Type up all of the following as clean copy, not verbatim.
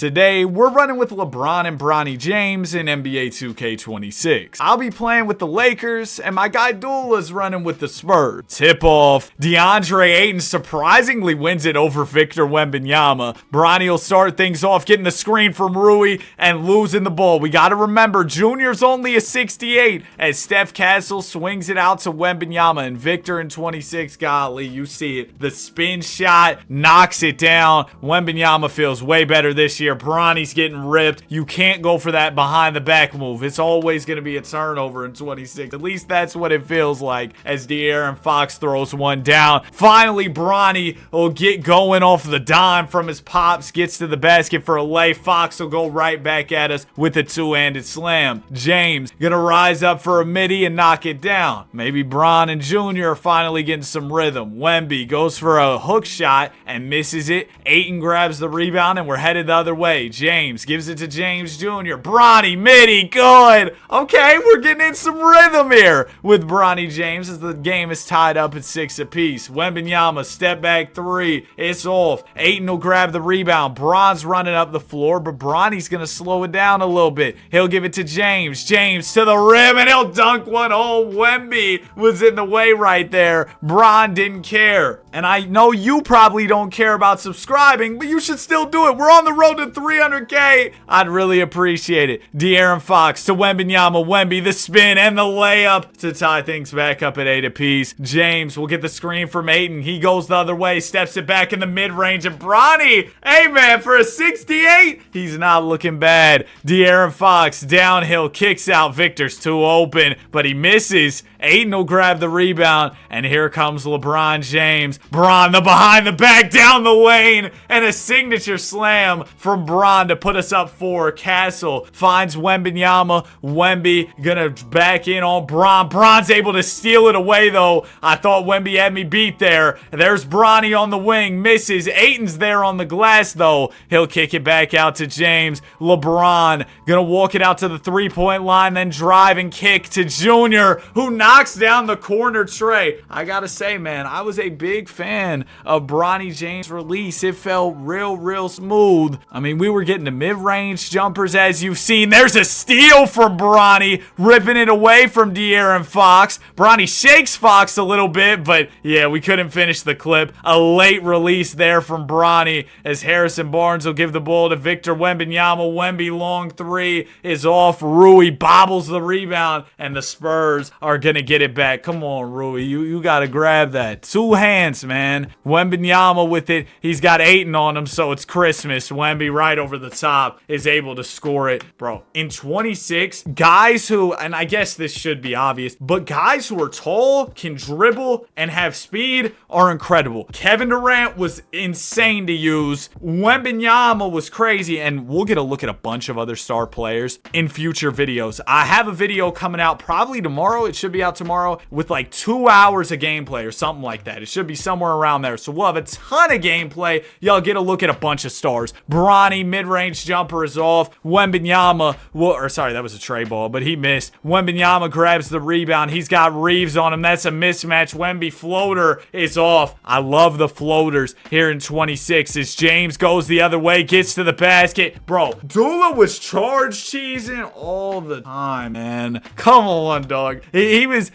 Today, we're running with LeBron and Bronny James in NBA 2K26. I'll be playing with the Lakers, and my guy Dula's running with the Spurs. Tip off, DeAndre Ayton surprisingly wins it over Victor Wembanyama. Bronny will start things off, getting the screen from Rui and losing the ball. We gotta remember, Junior's only a 68 as Steph Castle swings it out to Wembanyama, and Victor in 26, golly, you see it. The spin shot knocks it down. Wembanyama feels way better this year. Bronny's getting ripped. You can't go for that behind the back move. It's always going to be a turnover in 26. At least that's what it feels like as De'Aaron Fox throws one down. Finally, Bronny will get going off the dime from his pops, gets to the basket for a lay. Fox will go right back at us with a two-handed slam. James gonna rise up for a midi and knock it down. Maybe Bron and Junior are finally getting some rhythm. Wemby goes for a hook shot and misses it. Ayton grabs the rebound and we're headed the other way. James gives it to James Jr. Bronny, midi, good. Okay, we're getting in some rhythm here with Bronny James as the game is tied up at 6 apiece. Wembanyama, step back three. It's off. Ayton will grab the rebound. Bron's running up the floor, but Bronny's going to slow it down a little bit. He'll give it to James. James to the rim, and he'll dunk one home. Wemby was in the way right there. Bron didn't care. And I know you probably don't care about subscribing, but you should still do it. We're on the road to 300K. I'd really appreciate it. De'Aaron Fox to Wembanyama. Wemby, the spin and the layup to tie things back up at 8 apiece. James will get the screen from Ayton. He goes the other way, steps it back in the mid-range, and Bronny, hey man, for a 68, he's not looking bad. De'Aaron Fox downhill, kicks out. Victor's too open, but he misses. Ayton will grab the rebound, and here comes LeBron James. Bron, the behind the back, down the lane, and a signature slam from Bron to put us up 4. Castle finds Wembanyama. Wemby gonna back in on Bron. Bron's able to steal it away, though. I thought Wemby had me beat there. There's Bronny on the wing, misses. Ayton's there on the glass, though. He'll kick it back out to James. LeBron gonna walk it out to the three-point line, then drive and kick to Junior, who knocks down the corner tray. I gotta say, man, I was a big fan of Bronny James' release. It felt real smooth. I mean, we were getting the mid-range jumpers, as you've seen. There's a steal from Bronny, ripping it away from De'Aaron Fox. Bronny shakes Fox a little bit, but yeah, we couldn't finish the clip. A late release there from Bronny as Harrison Barnes will give the ball to Victor Wembanyama. Wemby, long three is off. Rui bobbles the rebound, and the Spurs are gonna get it back. Come on, Rui, you gotta grab that. Two hands, man. Wembanyama with it. He's got Ayton on him, so it's Christmas. Wemby right over the top is able to score it. Bro, in 26, guys who, and I guess this should be obvious, but guys who are tall, can dribble, and have speed are incredible. Kevin Durant was insane to use. Wembanyama was crazy, and we'll get a look at a bunch of other star players in future videos. I have a video coming out probably tomorrow. It should be out tomorrow with like 2 hours of gameplay or something like that. It should be somewhere around there. So we'll have a ton of gameplay. Y'all get a look at a bunch of stars. Bronny, mid-range jumper is off. Wembanyama, sorry, that was a tray ball, but he missed. Wembanyama grabs the rebound. He's got Reeves on him. That's a mismatch. Wemby floater is off. I love the floaters here in 26 as James goes the other way, gets to the basket. Bro, Dula was charge cheesing all the time, man. Come on, dog. He was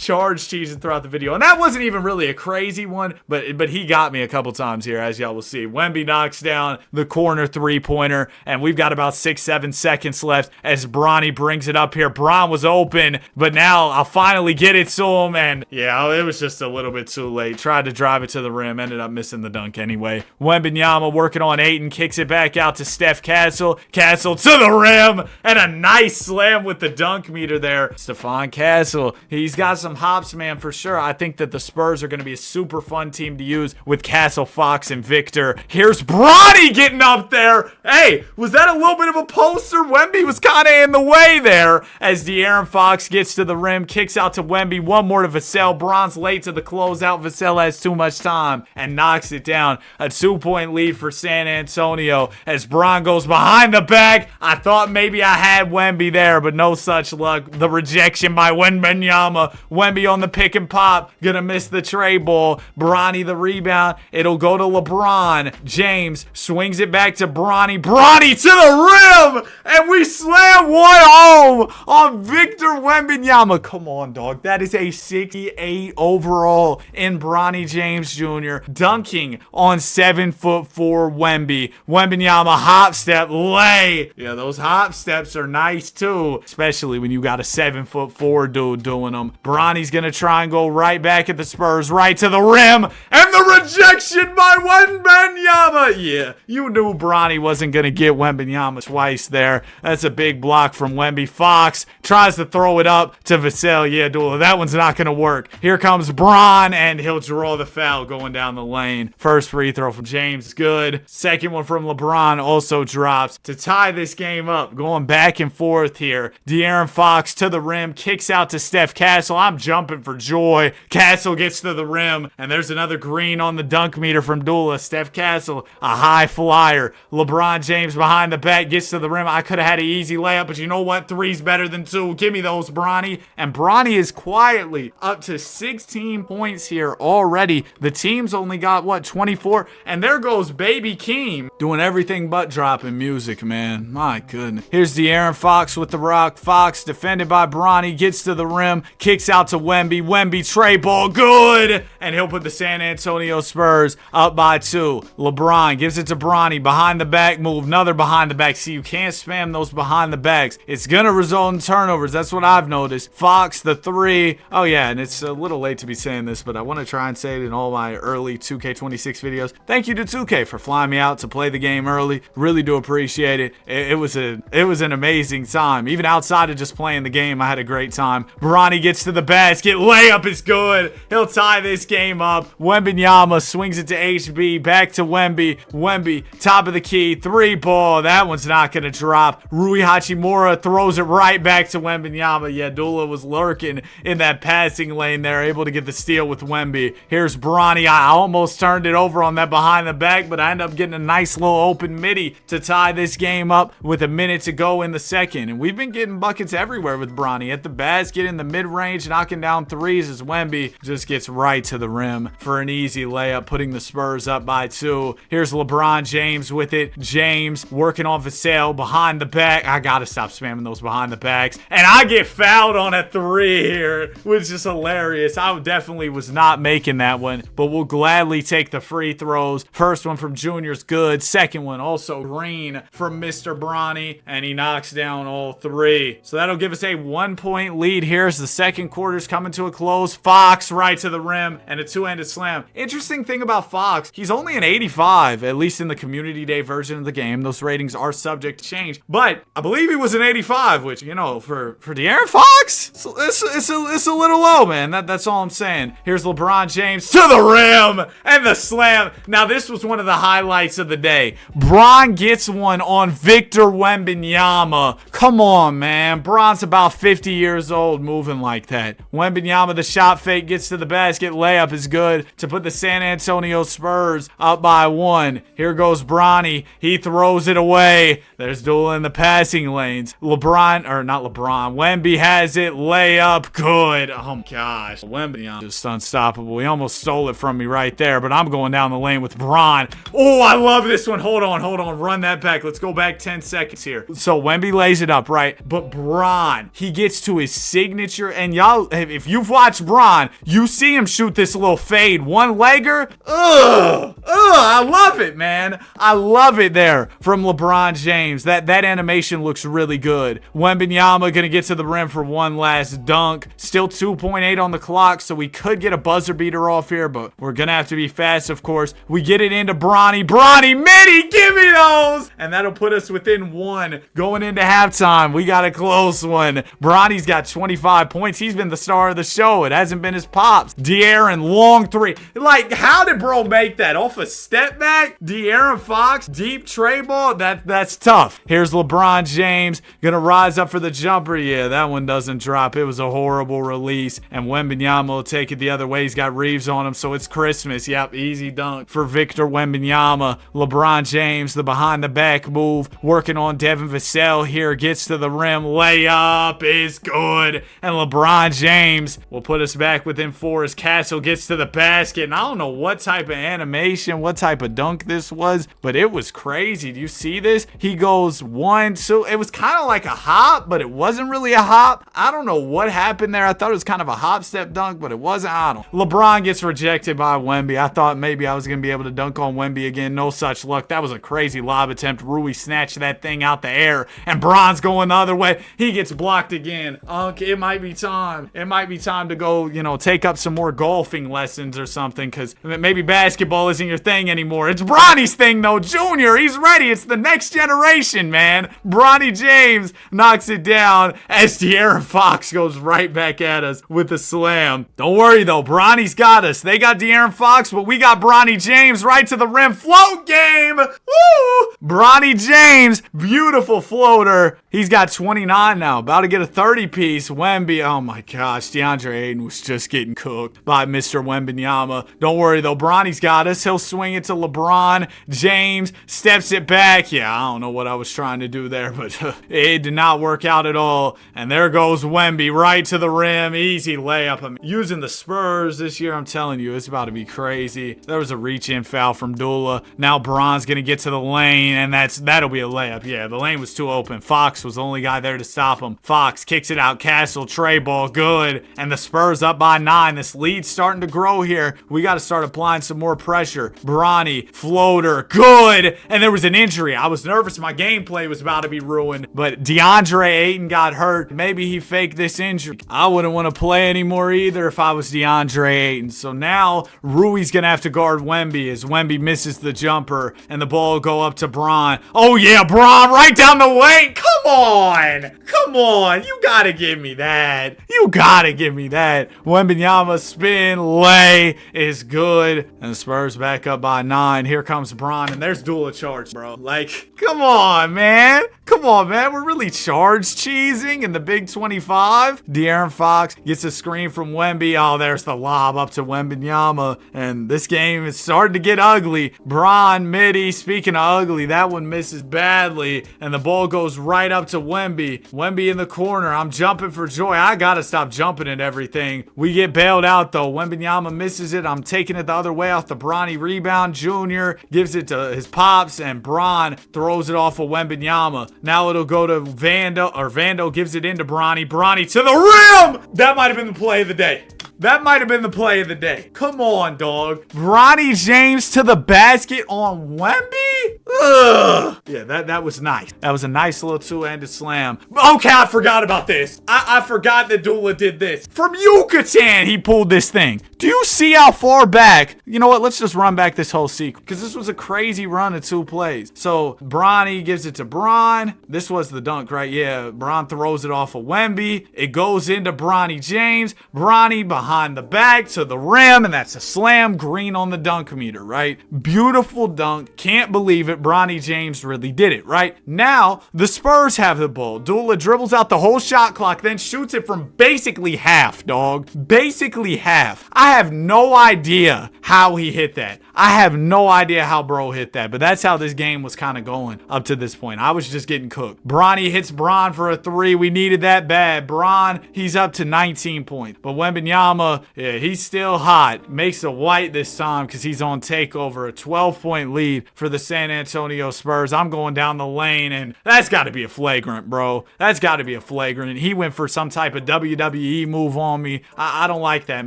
charge cheesing throughout the video, and that wasn't even really a crazy one, but he got me a couple times here, as y'all will see. Wemby knocks down the corner three-pointer, and we've got about 6-7 seconds left as Bronny brings it up here. Bron was open, but now I'll finally get it to him, and yeah, it was just a little bit too late. Tried to drive it to the rim, ended up missing the dunk anyway. Wembanyama working on Ayton, kicks it back out to Steph Castle. Castle to the rim, and a nice slam with the dunk meter there. Stephon Castle, he's got some hops, man, for sure. I think that the Spurs are going to be a super fun team to use with Castle, Fox, and Victor. Here's Bronny getting up there. Hey, was that a little bit of a poster? Wemby was kind of in the way there as De'Aaron Fox gets to the rim, kicks out to Wemby. One more to Vassell. Bron's late to the closeout. Vassell has too much time and knocks it down. A 2-point lead for San Antonio as Bron goes behind the back. I thought maybe I had Wemby there, but no such luck. The rejection by Wembanyama. Wemby on the pick and pop. Gonna miss the tray ball. Bronny the rebound. It'll go to LeBron. James swings it back to Bronny. Bronny to the rim! And we slam one home on Victor Wembanyama. Come on, dog. That is a 68 overall in Bronny James Jr. dunking on 7'4" Wemby. Wembanyama hop step, lay. Yeah, those hop steps are nice too, especially when you got a 7'4" dude doing them. Bronny's gonna try and go right back at the Spurs, right to the rim, and the rejection by Wembanyama. Yeah, you knew Bronny wasn't gonna get Wembanyama twice there. That's a big block from Wemby. Fox tries to throw it up to Vassell. Yeah, Dula, that one's not gonna work. Here comes Bron, and he'll draw the foul going down the lane. First free throw from James, good. Second one from LeBron also drops to tie this game up. Going back and forth here. De'Aaron Fox to the rim, kicks out to Steph Castle. I'm jumping for joy. Castle gets to the rim, and there's another green on the dunk meter from Dula. Steph Castle, a high flyer. LeBron James behind the back, gets to the rim. I could have had an easy layup, but you know what? Three's better than two. Give me those, Bronny. And Bronny is quietly up to 16 points here already. The team's only got, what, 24? And there goes Baby Keem doing everything but dropping music, man. My goodness. Here's De'Aaron Fox with the rock. Fox defended by Bronny, gets to the rim, kicks out to Wemby. Wemby tray ball, good! And he'll put the San Antonio Spurs up by 2. LeBron gives it to Bronny, behind the back move, another behind the back. See, you can't spam those behind the backs. It's gonna result in turnovers. That's what I've noticed. Fox, the 3. Oh yeah, and it's a little late to be saying this, but I want to try and say it in all my early 2K26 videos. Thank you to 2K for flying me out to play the game early. Really do appreciate it. It was an amazing time. Even outside of just playing the game, I had a great time. Bronny gets to the basket. Layup is good. He'll tie this game up. Wembanyama swings it to HB. Back to Wemby. Wemby, top of the key. 3 ball. That one's not going to drop. Rui Hachimura throws it right back to Wembanyama. Yeah, Dula was lurking in that passing lane there, able to get the steal with Wemby. Here's Bronny. I almost turned it over on that behind the back, but I end up getting a nice little open midi to tie this game up with a minute to go in the second. And we've been getting buckets everywhere with Bronny. At the basket, in the mid-range, knocking down threes as Wemby just gets right to the rim for an easy layup, putting the Spurs up by 2. Here's LeBron James with it. James working on Vassell behind the back. I gotta stop spamming those behind the backs. And I get fouled on a 3 here, which is hilarious. I definitely was not making that one, but we'll gladly take the free throws. First one from Junior's good. Second one also green from Mr. Bronny, and he knocks down all 3. So that'll give us a 1-point lead here as the second quarter's coming to a close. Fox right to the rim and a 2-handed slam. Interesting thing about Fox, he's only an 85, at least in the community day version of the game. Those ratings are subject to change, but I believe he was an 85, which, you know, for De'Aaron Fox, it's a little low, man. That's all I'm saying. Here's LeBron James to the rim and the slam. Now, this was one of the highlights of the day. Bron gets one on Victor Wembanyama. Come on, man. Bron's about 50 years old moving like that. Wembanyama, the shot fake, gets to the basket. Layup is good to put the San Antonio Spurs up by 1. Here goes Bronny. He throws it away. There's Dula in the passing lanes. Wemby has it. Layup, good. Oh my gosh. Wembanyama just unstoppable. He almost stole it from me right there, but I'm going down the lane with Bron. Oh, I love this one. Hold on. Run that back. Let's go back 10 seconds here. So Wemby lays it up, right? But Bron, he gets to his signature, and y'all, if you've watched Bron, you see him shoot this little fade one-legger. I love it, man. I love it there from LeBron James. That animation looks really good. Wembanyama gonna get to the rim for one last dunk. Still 2.8 on the clock, so we could get a buzzer beater off here, but we're gonna have to be fast, of course. We get it into Bronny. Bronny, midi, give me those! And that'll put us within 1 going into halftime. We got a close one. Bronny's got 25 points. He's been the star of the show. It hasn't been his pops. De'Aaron, long 3. Like, how did bro make that? Off a step back? De'Aaron Fox, deep tray ball? That's tough. Here's LeBron James. Gonna rise up for the jumper. Yeah, that one doesn't drop. It was a horrible release. And Wembanyama will take it the other way. He's got Reeves on him, so it's Christmas. Yep, easy dunk for Victor Wembanyama. LeBron James, the behind the back move, working on Devin Vassell here. Gets to the rim. Layup is good. And LeBron James will put us back within 4 as Castle gets to the basket. And I don't know what type of animation, what type of dunk this was, but it was crazy. Do you see this? He goes 1, 2. It was kind of like a hop, but it wasn't really a hop. I don't know what happened there. I thought it was kind of a hop step dunk, but it wasn't. I don't. LeBron gets rejected by Wemby. I thought maybe I was going to be able to dunk on Wemby again. No such luck. That was a crazy lob attempt. Rui snatched that thing out the air, and Bron's going the other way. He gets blocked again. It might be time. It might be time to go, take up some more golfing lessons or something, because maybe basketball isn't your thing anymore. It's Bronny's thing, though. Junior, he's ready. It's the next generation, man. Bronny James knocks it down as De'Aaron Fox goes right back at us with a slam. Don't worry, though. Bronny's got us. They got De'Aaron Fox, but we got Bronny James right to the rim. Float game. Woo! Bronny James, beautiful floater. He's got 29 now, about to get a 30-piece. Wemby, oh my gosh, DeAndre Ayton was just getting cooked by Mr. Wembanyama. Don't worry, though. Bronny's got us. He'll swing it to LeBron. James steps it back. Yeah, I don't know what I was trying to do there, but it did not work out at all. And there goes Wemby right to the rim. Easy layup. I'm using the Spurs this year. I'm telling you, it's about to be crazy. There was a reach-in foul from Dula. Now Bron's going to get to the lane, and that'll be a layup. Yeah, the lane was too open. Fox was the only guy there to stop him. Fox kicks it out. Castle, tray ball, good. And the Spurs up by 9. This lead's starting to grow here. We got to start applying some more pressure. Bronny, floater, good. And there was an injury. I was nervous my gameplay was about to be ruined, but DeAndre Ayton got hurt. Maybe he faked this injury. I wouldn't want to play anymore either if I was DeAndre Ayton. So now Rui's going to have to guard Wemby as Wemby misses the jumper and the ball will go up to Bron. Oh yeah, Bron right down the lane. Come on. Come on. You got to give me that. You got to give me that. Wembanyama spin lay is good. And the Spurs back up by 9. Here comes Bron, and there's Dula charge, bro. Like, come on, man. Come on, man. We're really charge cheesing in the Big 25. De'Aaron Fox gets a screen from Wemby. Oh, there's the lob up to Wembanyama. And this game is starting to get ugly. Bron, midi. Speaking of ugly, that one misses badly. And the ball goes right up to Wemby. Wemby in the corner. I'm jumping for joy. I gotta stop jumping at everything. We get bailed out, though. Wembanyama misses it. I'm taking it the other way off the Bronny rebound. Junior gives it to his pops, and Bron throws it off of Wembanyama. Now it'll go to Vando gives it into Bronny. Bronny to the rim! That might have been the play of the day. That might have been the play of the day. Come on, dog. Bronny James to the basket on Wemby? Ugh. Yeah, that was nice. That was a nice little two-handed slam. Okay, I forgot about this. I forgot that Dula did this. From Yucatan, he pulled this thing. Do you see how far back? You know what? Let's just run back this whole sequence, because this was a crazy run of 2 plays. So Bronny gives it to Bron. This was the dunk, right? Yeah, Bron throws it off of Wemby. It goes into Bronny James. Bronny behind the back to the rim, and that's a slam. Green on the dunk meter, right? Beautiful dunk. Can't believe it. Bronny James really did it, right? Now, the Spurs have the ball. Dula dribbles out the whole shot clock, then shoots it from basically half, dog. Basically half. I have no idea how he hit that. I have no idea how bro hit that, but that's how this game was kind of going up to this point. I was just getting cooked. Bronny hits Bron for a 3. We needed that bad. Bron, he's up to 19 points. But Wembanyama, yeah, he's still hot. Makes a white this time because he's on takeover. A 12-point lead for the San Antonio Spurs. I'm going down the lane, and that's got to be a flagrant, bro. That's got to be a flagrant. And he went for some type of WWE move on me. I don't like that,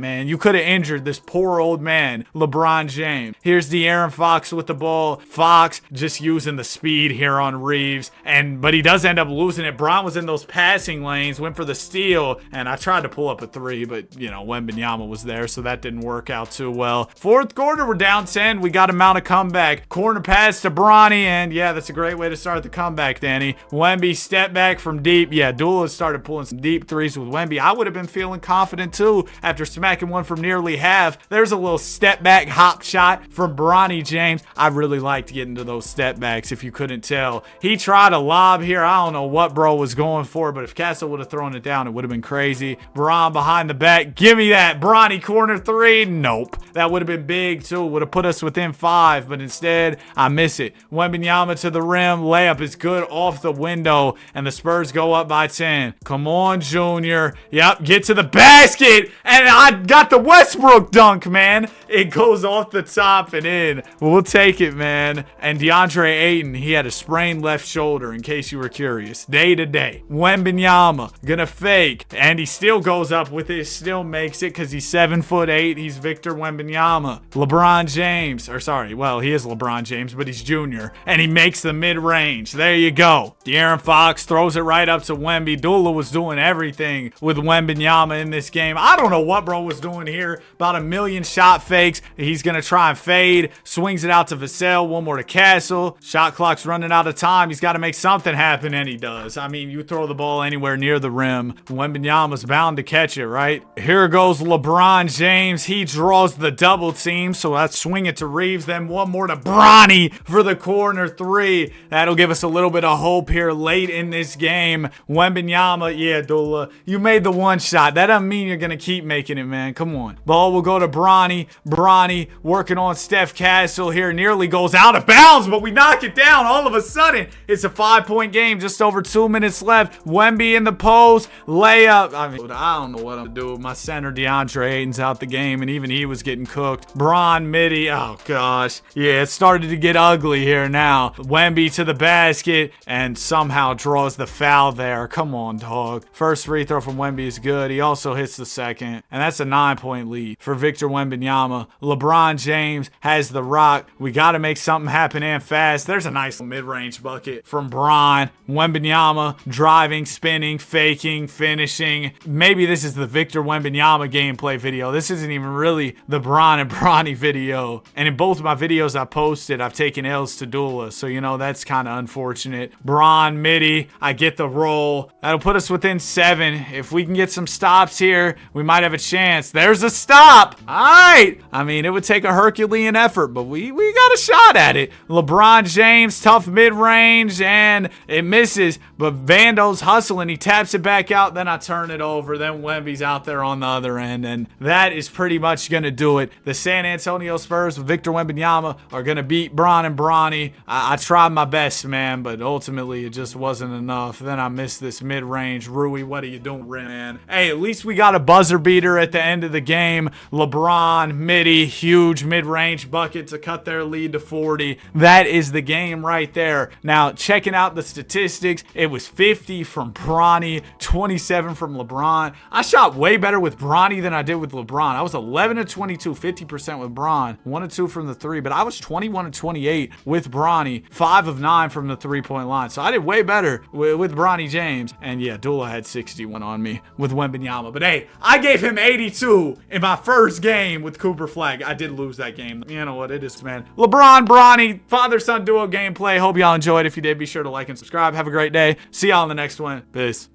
man. You could have injured this poor old man, LeBron James. Here's De'Aaron Fox with the ball. Fox just using the speed here on Reeves, but he does end up losing it. Bron was in those passing lanes, went for the steal, and I tried to pull up a 3, but, Wembanyama was there, so that didn't work out too well. Fourth quarter, we're down 10. We got to mount a comeback. Corner pass to Bronny, and yeah, that's a great way to start the comeback, Danny. Wemby step back from deep. Yeah, Dula started pulling some deep threes with Wemby. I would have been feeling confident too after smacking one from nearly half. There's a little step back hop shot from Bronny James. I really liked getting to those step backs, if you couldn't tell. He tried a lob here. I don't know what bro was going for, but if Castle would have thrown it down, it would have been crazy. Bron behind the back. Give me me that. Bronny corner 3. Nope. That would have been big too. Would have put us within 5, but instead I miss it. Wembanyama to the rim. Layup is good off the window, and the Spurs go up by 10. Come on, Junior. Yep, get to the basket, and I got the Westbrook dunk, man. It goes off the top and in. We'll take it, man. And DeAndre Ayton, he had a sprained left shoulder, in case you were curious. Day to day. Wembanyama gonna fake, and he still goes up with it. Still makes it because he's 7'8". He's Victor Wembanyama. LeBron James, or sorry, well, he is LeBron James, but he's junior, and he makes the mid-range. There you go. De'Aaron Fox throws it right up to Wemby. Dula was doing everything with Wembanyama in this game. I don't know what bro was doing here. About a million shot fakes. He's gonna try and fade. Swings it out to Vassell. One more to Castle. Shot clock's running out of time. He's got to make something happen, and he does. I mean, you throw the ball anywhere near the rim, Wembanyama's bound to catch it, right? Here goes LeBron James. He draws the double team, so let's swing it to Reeves. Then one more to Bronny for the corner 3. That'll give us a little bit of hope here late in this game. Wembanyama, yeah, Dula, you made the one shot. That doesn't mean you're going to keep making it, man. Come on. Ball will go to Bronny. Bronny working on Steph Castle here. Nearly goes out of bounds, but we knock it down. All of a sudden, it's a 5-point game. Just over 2 minutes left. Wemby in the post. Layup. I mean, I don't know what I'm doing. My center, DeAndre Ayton's out the game, and even he was getting cooked. Bron, midi. Oh, gosh. Yeah, it started to get ugly here now. Wemby to the basket, and somehow draws the foul there. Come on, dog. First free throw from Wemby is good. He also hits the second, and that's a 9-point lead for Victor Wembanyama. LeBron James has the rock. We got to make something happen and fast. There's a nice mid-range bucket from Bron. Wembanyama driving, spinning, faking, finishing. Maybe this is the Victor Wembanyama gameplay video. This isn't even really the Bron and Bronny video. And in both of my videos I posted, I've taken L's to Dula. So, you know, that's kind of unfortunate. Bron, midi. I get the roll. That'll put us within 7. If we can get some stops here, we might have a chance. There's a stop. All right. I mean, it would take a Herculean effort, but we got a shot at it. LeBron James, tough mid-range, and it misses. But Vando's hustling. He taps it back out. Then I turn it over. Then Wemby's out there on the other end. And that is pretty much going to do it. The San Antonio Spurs with Victor Wembanyama are going to beat Bron and Bronny. I tried my best, man, but ultimately it just wasn't enough. Then I missed this mid-range. Rui, what are you doing, man? Hey, at least we got a buzzer beater at the end of the game. LeBron, midi, huge mid-range bucket to cut their lead to 40. That is the game right there. Now, checking out the statistics, it was 50 from Bronny, 27 from LeBron. I shot way better with Bronny than I did with LeBron. I was 11 of 22, 50% with Bron, 1 of 2 from the 3, but I was 21 of 28 with Bronny, 5 of 9 from the 3-point line. So I did way better with Bronny James. And yeah, Dula had 61 on me with Wembanyama. But hey, I gave him 82 in my first game with Cooper Flag. I did lose that game. You know what it is, man. LeBron, Bronny, father-son duo gameplay. Hope y'all enjoyed. If you did, be sure to like and subscribe. Have a great day. See y'all in the next one. Peace.